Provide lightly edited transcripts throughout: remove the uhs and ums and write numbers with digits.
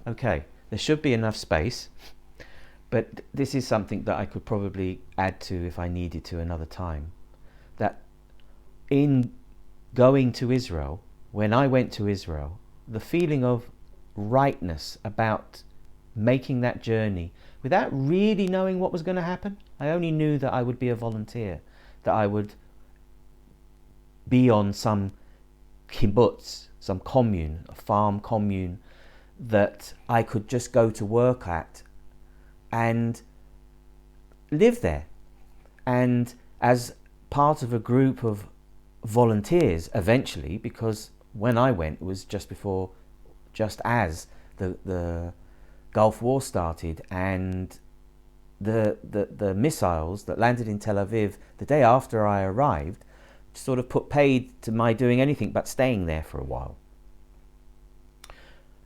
okay, there should be enough space, but this is something that I could probably add to if I needed to another time. That in going to Israel, when I went to Israel, the feeling of rightness about making that journey without really knowing what was going to happen. I only knew that I would be a volunteer, that I would be on some kibbutz, some commune, a farm commune that I could just go to work at and live there. And as part of a group of volunteers eventually, because when I went it was just as the Gulf War started, and the missiles that landed in Tel Aviv the day after I arrived sort of put paid to my doing anything but staying there for a while.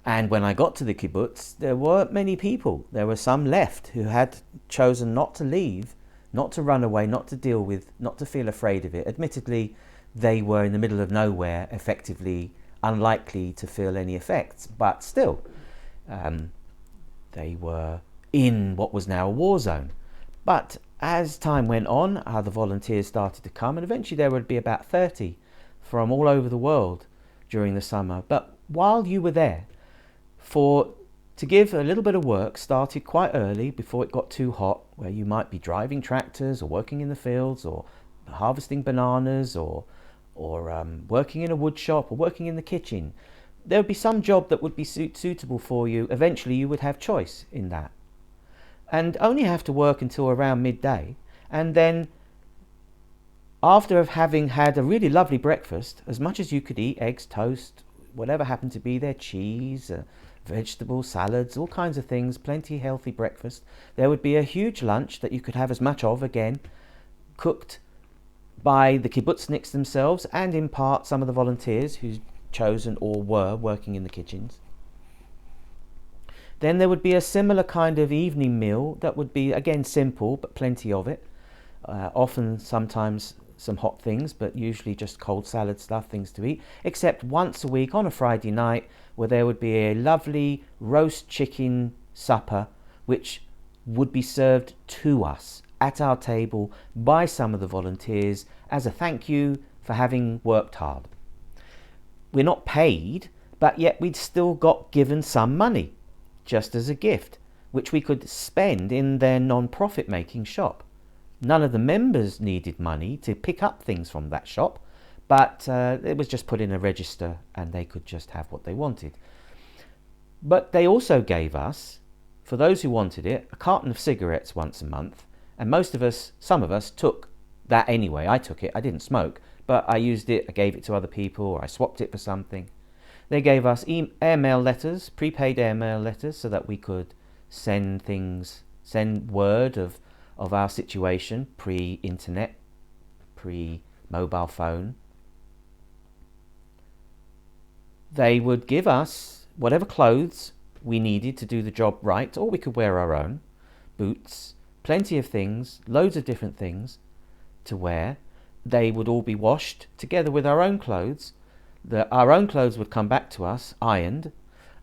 And when I got to the kibbutz, there weren't many people. There were some left who had chosen not to leave, not to run away, not to deal with, not to feel afraid of it. Admittedly, they were in the middle of nowhere, effectively unlikely to feel any effects, but still, they were in what was now a war zone. But as time went on, other volunteers started to come, and eventually there would be about 30 from all over the world during the summer. But while you were there, to give a little bit of work started quite early before it got too hot, where you might be driving tractors or working in the fields or harvesting bananas or working in a wood shop or working in the kitchen. There would be some job that would be suitable for you. Eventually you would have choice in that, and only have to work until around midday, and then after having had a really lovely breakfast, as much as you could eat, eggs, toast, whatever happened to be there, cheese, vegetables, salads, all kinds of things, plenty healthy breakfast. There would be a huge lunch that you could have as much of, again, cooked by the kibbutzniks themselves and in part some of the volunteers who chosen or were working in the kitchens. Then there would be a similar kind of evening meal that would be, again, simple, but plenty of it. Often, sometimes some hot things, but usually just cold salad stuff, things to eat, except once a week on a Friday night where there would be a lovely roast chicken supper which would be served to us at our table by some of the volunteers as a thank you for having worked hard. We're not paid, but yet we'd still got given some money just as a gift, which we could spend in their non-profit making shop. None of the members needed money to pick up things from that shop, but it was just put in a register and they could just have what they wanted. But they also gave us, for those who wanted it, a carton of cigarettes once a month, and some of us took that anyway. I took it, I didn't smoke, but I used it, I gave it to other people, or I swapped it for something. They gave us airmail letters, prepaid airmail letters, so that we could send word of our situation, pre-internet, pre-mobile phone. They would give us whatever clothes we needed to do the job right, or we could wear our own, boots, plenty of things, loads of different things to wear. They would all be washed together with our own clothes. Our own clothes would come back to us, ironed,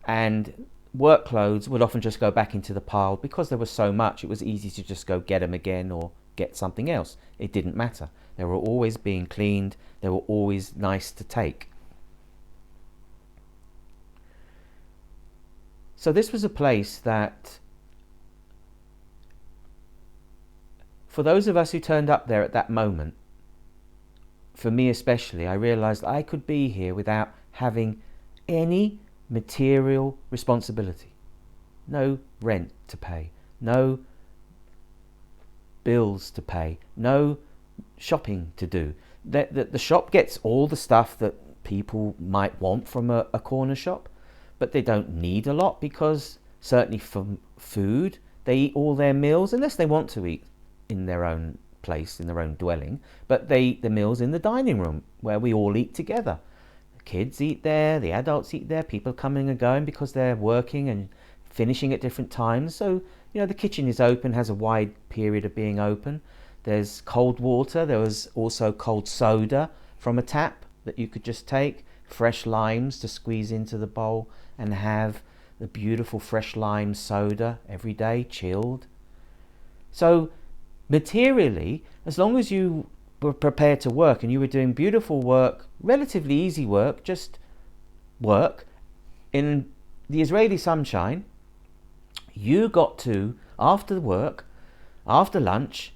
and work clothes would often just go back into the pile. Because there was so much, it was easy to just go get them again or get something else. It didn't matter. They were always being cleaned. They were always nice to take. So this was a place that, for those of us who turned up there at that moment, for me especially, I realized I could be here without having any material responsibility. No rent to pay, no bills to pay, no shopping to do. The shop gets all the stuff that people might want from a corner shop, but they don't need a lot, because certainly from food, they eat all their meals, unless they want to eat in their own place, in their own dwelling, but they eat the meals in the dining room where we all eat together. The kids eat there, the adults eat there, people coming and going because they're working and finishing at different times. So, the kitchen is open, has a wide period of being open. There's cold water. There was also cold soda from a tap that you could just take, fresh limes to squeeze into the bowl and have the beautiful fresh lime soda every day, chilled. So materially, as long as you were prepared to work and you were doing beautiful work, relatively easy work, just work in the Israeli sunshine, you got to, after work, after lunch,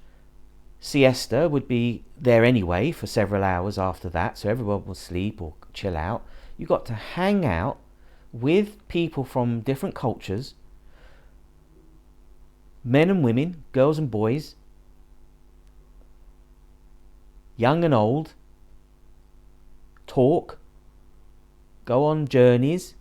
siesta would be there anyway for several hours after that, so everyone will sleep or chill out. You got to hang out with people from different cultures, men and women, girls and boys, young and old, talk, go on journeys,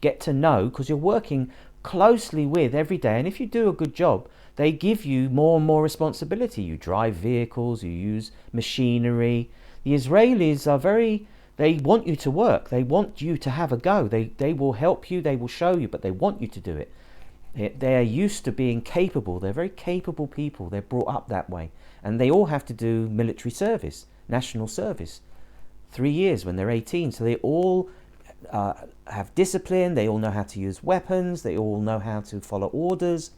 get to know, because you're working closely with every day. And if you do a good job, they give you more and more responsibility. You drive vehicles, you use machinery. The Israelis are they want you to work. They want you to have a go. They will help you, they will show you, but they want you to do it. They're used to being capable. They're very capable people. They're brought up that way. And they all have to do military service, national service, 3 years when they're 18. So they all have discipline. They all know how to use weapons. They all know how to follow orders.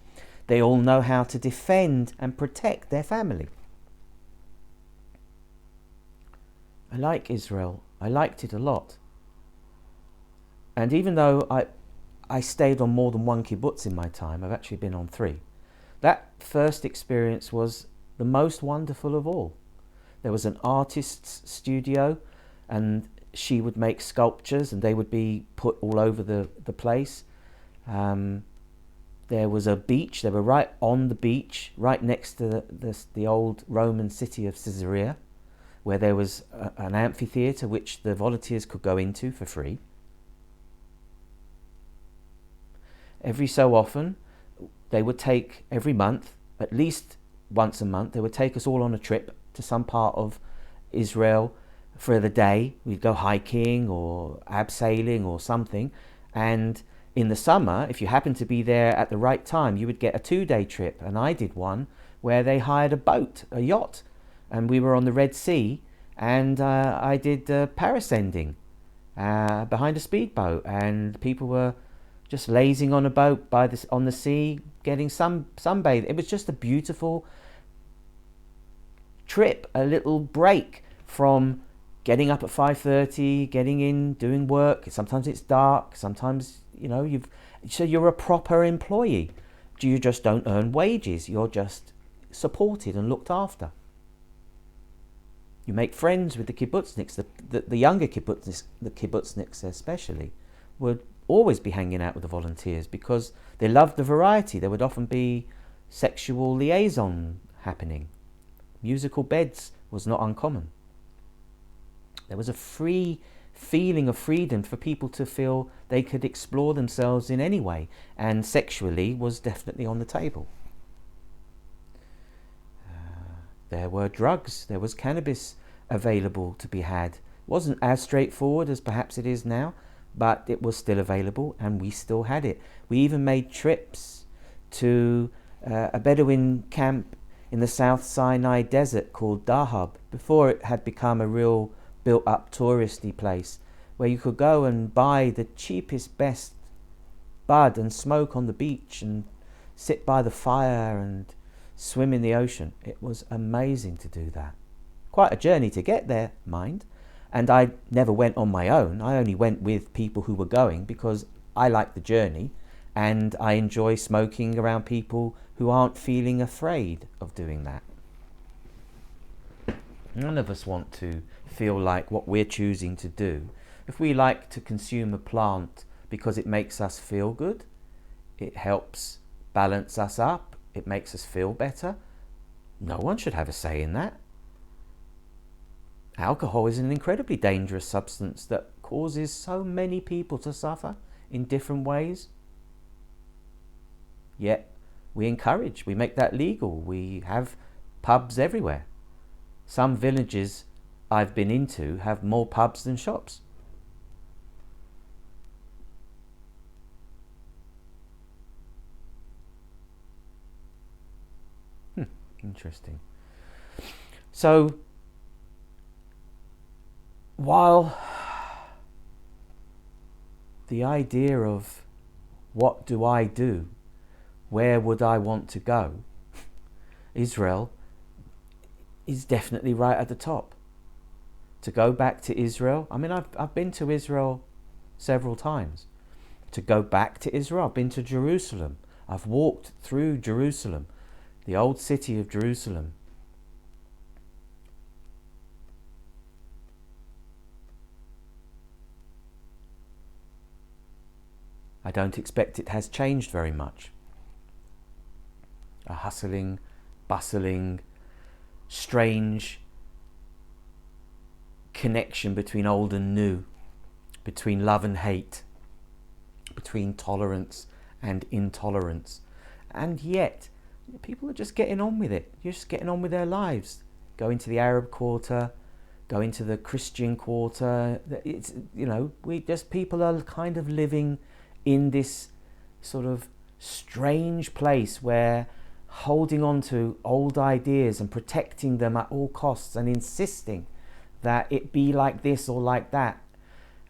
They all know how to defend and protect their family. I like Israel. I liked it a lot. And even though I stayed on more than one kibbutz in my time, I've actually been on 3. That first experience was the most wonderful of all. There was an artist's studio, and she would make sculptures, and they would be put all over the place. There was a beach. They were right on the beach, right next to the old Roman city of Caesarea, where there was an amphitheatre which the volunteers could go into for free. Every so often, they would take, every month, at least once a month, they would take us all on a trip to some part of Israel for the day. We'd go hiking or abseiling or something. And in the summer, if you happened to be there at the right time, you would get a 2-day trip. And I did one where they hired a boat, a yacht, and we were on the Red Sea, and I did parascending behind a speedboat, and people were just lazing on a boat on the sea, getting sunbathed. It was just a beautiful trip, a little break from getting up at 5:30, getting in, doing work. Sometimes it's dark. Sometimes so you're a proper employee. You just don't earn wages. You're just supported and looked after. You make friends with the kibbutzniks. The younger kibbutzniks, the kibbutzniks especially, would always be hanging out with the volunteers because they loved the variety. There would often be sexual liaison happening. Musical beds was not uncommon. There was a free feeling of freedom for people to feel they could explore themselves in any way, and sexually was definitely on the table. There were drugs, there was cannabis available to be had. It wasn't as straightforward as perhaps it is now, but it was still available and we still had it. We even made trips to a Bedouin camp in the South Sinai desert called Dahab, before it had become a real built-up touristy place where you could go and buy the cheapest, best bud and smoke on the beach and sit by the fire and swim in the ocean. It was amazing to do that. Quite a journey to get there, mind. And I never went on my own. I only went with people who were going because I like the journey and I enjoy smoking around people who aren't feeling afraid of doing that. None of us want to feel like what we're choosing to do. If we like to consume a plant because it makes us feel good, it helps balance us up, it makes us feel better, no one should have a say in that. Alcohol is an incredibly dangerous substance that causes so many people to suffer in different ways. Yet we make that legal. We have pubs everywhere. Some villages I've been into have more pubs than shops. Interesting. So, while the idea of What do I do? Where would I want to go? Israel is definitely right at the top. To go back to Israel, I mean, I've been to Israel several times. To go back to Israel, I've been to Jerusalem. I've walked through Jerusalem, the old city of Jerusalem. I don't expect it has changed very much. A hustling, bustling, strange connection between old and new, between love and hate, between tolerance and intolerance. And yet, people are just getting on with it, just getting on with their lives. Going to the Arab quarter, going to the Christian quarter. It's, people are kind of living in this sort of strange place where holding on to old ideas and protecting them at all costs and insisting that it be like this or like that,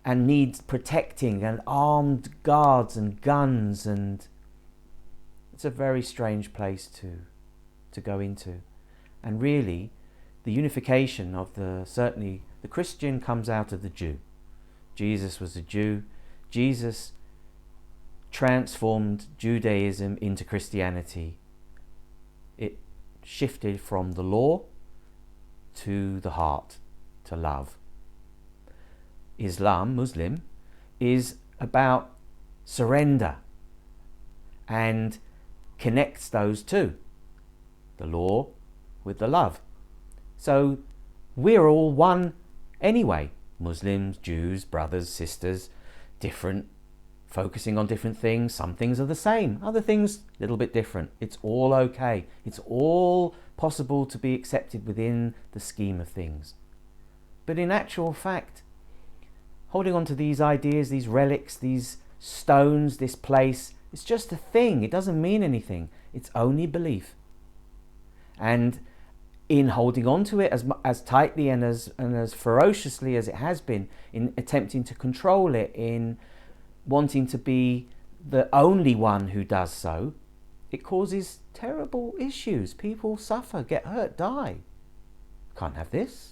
and needs protecting and armed guards and guns, and it's a very strange place to go into. And really, the unification of certainly the Christian comes out of the Jew. Jesus was a Jew. Jesus transformed Judaism into Christianity. It shifted from the law to the heart, to love. Muslim, is about surrender and connects those two, the law with the love. So we're all one anyway. Muslims, Jews, brothers, sisters, different, focusing on different things. Some things are the same, other things a little bit different. It's all okay. It's all possible to be accepted within the scheme of things. But in actual fact, holding on to these ideas, these relics, these stones, this place, it's just a thing. It doesn't mean anything. It's only belief. And in holding on to it as tightly and as ferociously as it has been, in attempting to control it, in wanting to be the only one who does so, it causes terrible issues. People suffer, get hurt, die. Can't have this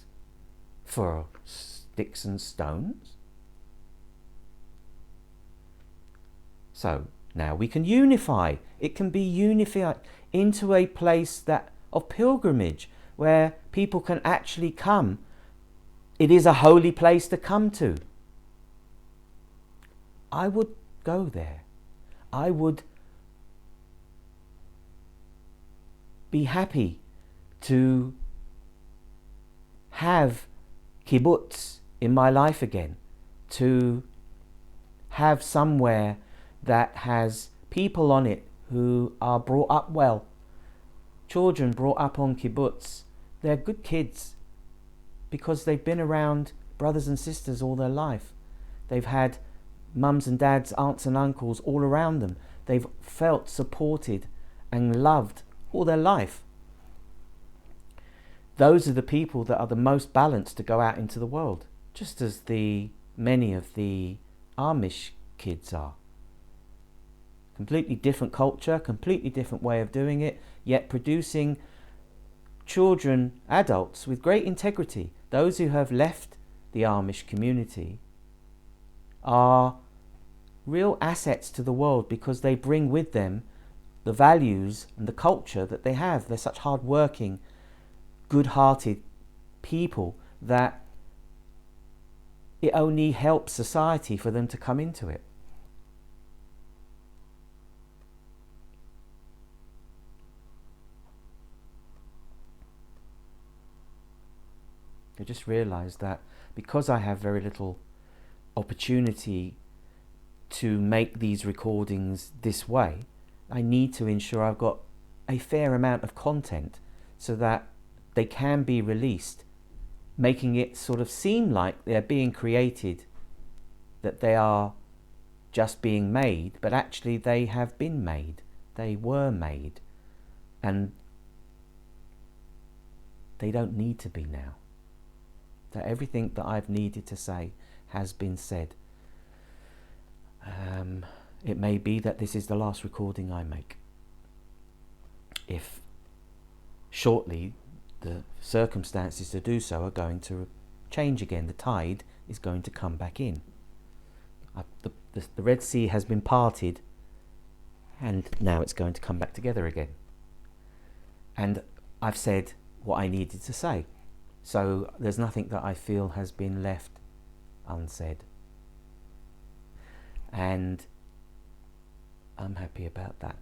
for sticks and stones. So now we can unify. It can be unified into a place of pilgrimage where people can actually come. It is a holy place to come to. I would go there. I would be happy to have kibbutz in my life again, to have somewhere that has people on it who are brought up well. Children brought up on kibbutz, they're good kids because they've been around brothers and sisters all their life. They've had mums and dads, aunts and uncles all around them. They've felt supported and loved all their life. Those are the people that are the most balanced to go out into the world, just as many of the Amish kids are. Completely different culture, completely different way of doing it, yet producing children, adults with great integrity. Those who have left the Amish community are real assets to the world because they bring with them the values and the culture that they have. They're such hard-working, good-hearted people that it only helps society for them to come into it. I just realized that because I have very little opportunity to make these recordings this way, I need to ensure I've got a fair amount of content so that they can be released, making it sort of seem like they're being created, that they are just being made, but actually they have been made. They were made, and they don't need to be now. That everything that I've needed to say has been said. It may be that this is the last recording I make. If shortly the circumstances to do so are going to change again, the tide is going to come back in. The Red Sea has been parted, and now it's going to come back together again. And I've said what I needed to say, so there's nothing that I feel has been left unsaid, and I'm happy about that.